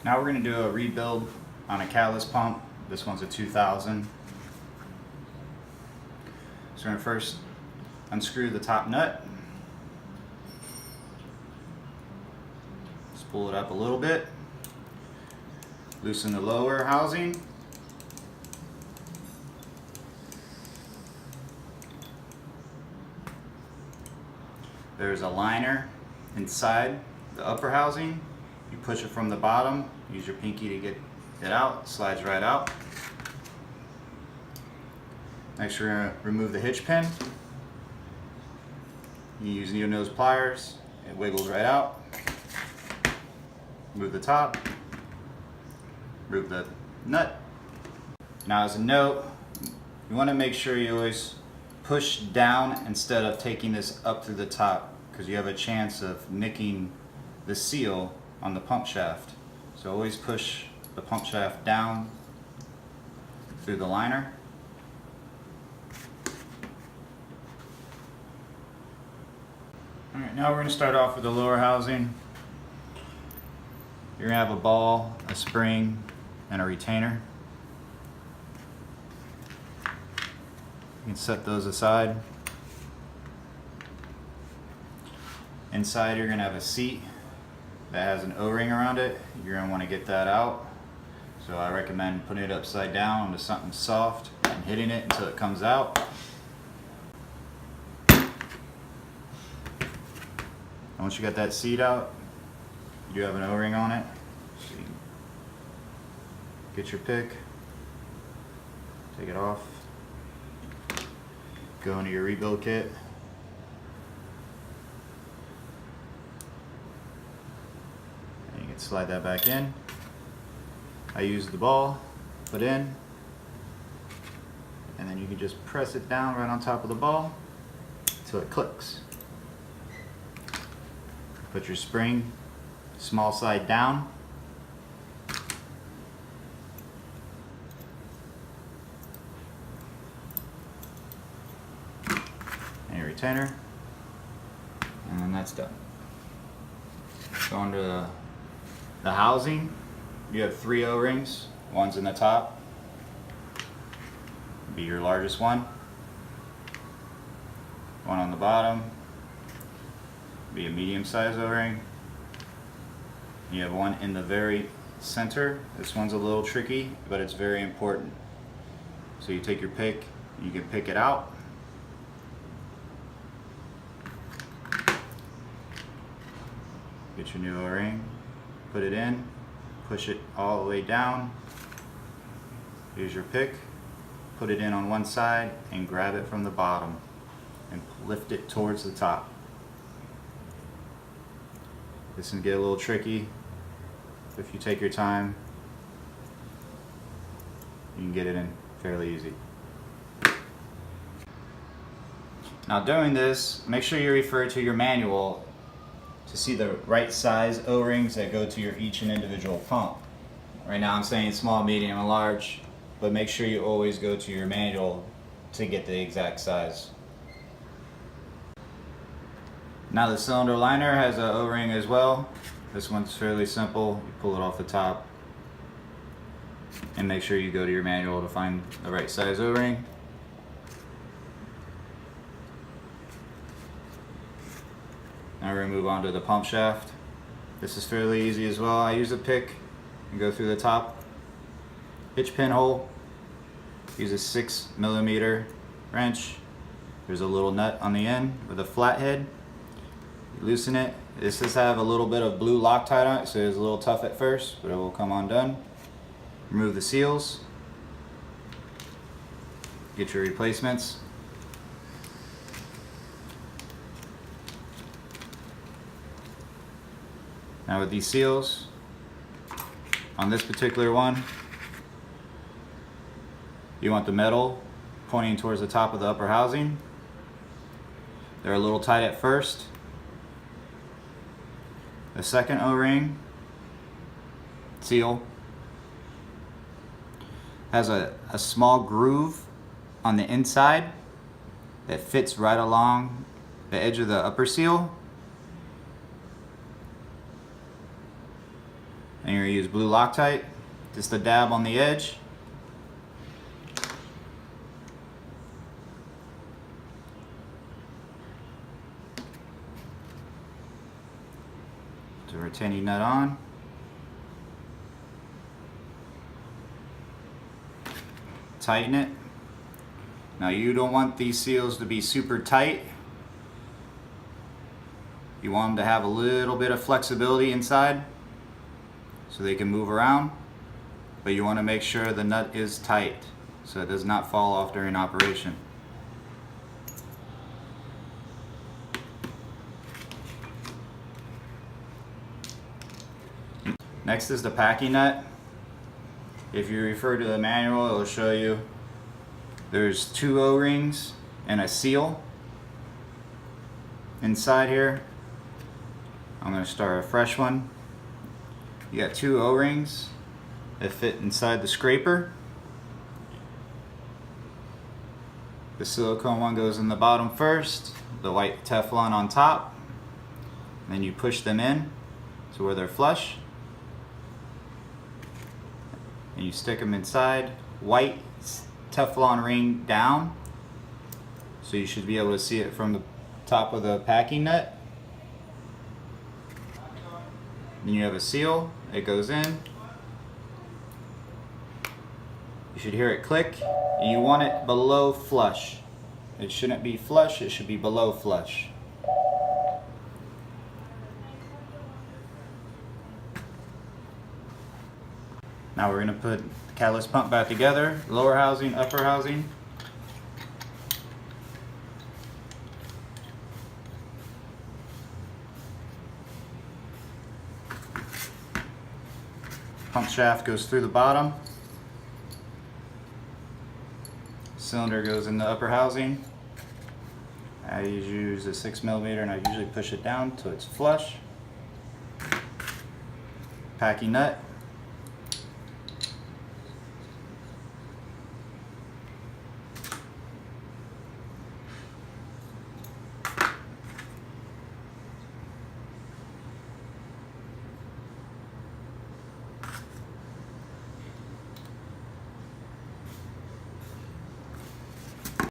Now we're going to do a rebuild on a catalyst pump. This one's a 2000. So we're going to first unscrew the top nut. Spool it up a little bit. Loosen the lower housing. There's a liner inside the upper housing. You push it from the bottom, use your pinky to get it out, it slides right out. Next we're going to remove the hitch pin. You use needle nose pliers, it wiggles right out. Remove the top, remove the nut. Now as a note, you want to make sure you always push down instead of taking this up through the top, because you have a chance of nicking the seal on the pump shaft. So always push the pump shaft down through the liner. Alright, now we're going to start off with the lower housing. You're going to have a ball, a spring, and a retainer. You can set those aside. Inside you're going to have a seat that has an O-ring around it. You're going to want to get that out. So I recommend putting it upside down onto something soft and hitting it until it comes out. And once you got that seat out, you do have an O-ring on it. So you get your pick, take it off. Go into your rebuild kit. And you can slide that back in. I use the ball, put in, and then you can just press it down right on top of the ball until it clicks. Put your spring small side down. Retainer, and then that's done. Going to the housing, you have 3 O-rings. One's in the top, be your largest one. One on the bottom, be a medium-sized O-ring. You have one in the very center. This one's a little tricky, but it's very important. So you take your pick, you can pick it out. Get your new O-ring, put it in, push it all the way down. Here's your pick, put it in on one side and grab it from the bottom and lift it towards the top. This can get a little tricky. If you take your time, you can get it in fairly easy. Now doing this, make sure you refer to your manual to see the right size O-rings that go to your each and individual pump. Right now I'm saying small, medium, and large, but make sure you always go to your manual to get the exact size. Now the cylinder liner has an O-ring as well. This one's fairly simple. You pull it off the top and make sure you go to your manual to find the right size O-ring. Now we're going to move on to the pump shaft. This is fairly easy as well. I use a pick and go through the top hitch pin hole. Use a 6mm wrench. There's a little nut on the end with a flat head. You loosen it. This does have a little bit of blue Loctite on it, so it's a little tough at first, but it will come undone. Remove the seals. Get your replacements. Now with these seals, on this particular one, you want the metal pointing towards the top of the upper housing. They're a little tight at first. The second O-ring seal has a small groove on the inside that fits right along the edge of the upper seal. And you're going to use blue Loctite, just a dab on the edge. To retaining nut on. Tighten it. Now you don't want these seals to be super tight. You want them to have a little bit of flexibility inside so they can move around, but you want to make sure the nut is tight so it does not fall off during operation. Next is the packing nut. If you refer to the manual, it will show you there's 2 O-rings and a seal inside here. I'm going to start a fresh one. You got 2 O-rings that fit inside the scraper. The silicone one goes in the bottom first, the white Teflon on top. Then you push them in to where they're flush. And you stick them inside, white Teflon ring down, so you should be able to see it from the top of the packing nut. Then you have a seal, it goes in. You should hear it click, and you want it below flush. It shouldn't be flush, it should be below flush. Now we're going to put the catalyst pump back together, lower housing, upper housing. Pump shaft goes through the bottom. Cylinder goes in the upper housing. I use a 6mm and I usually push it down till it's flush. Packing nut.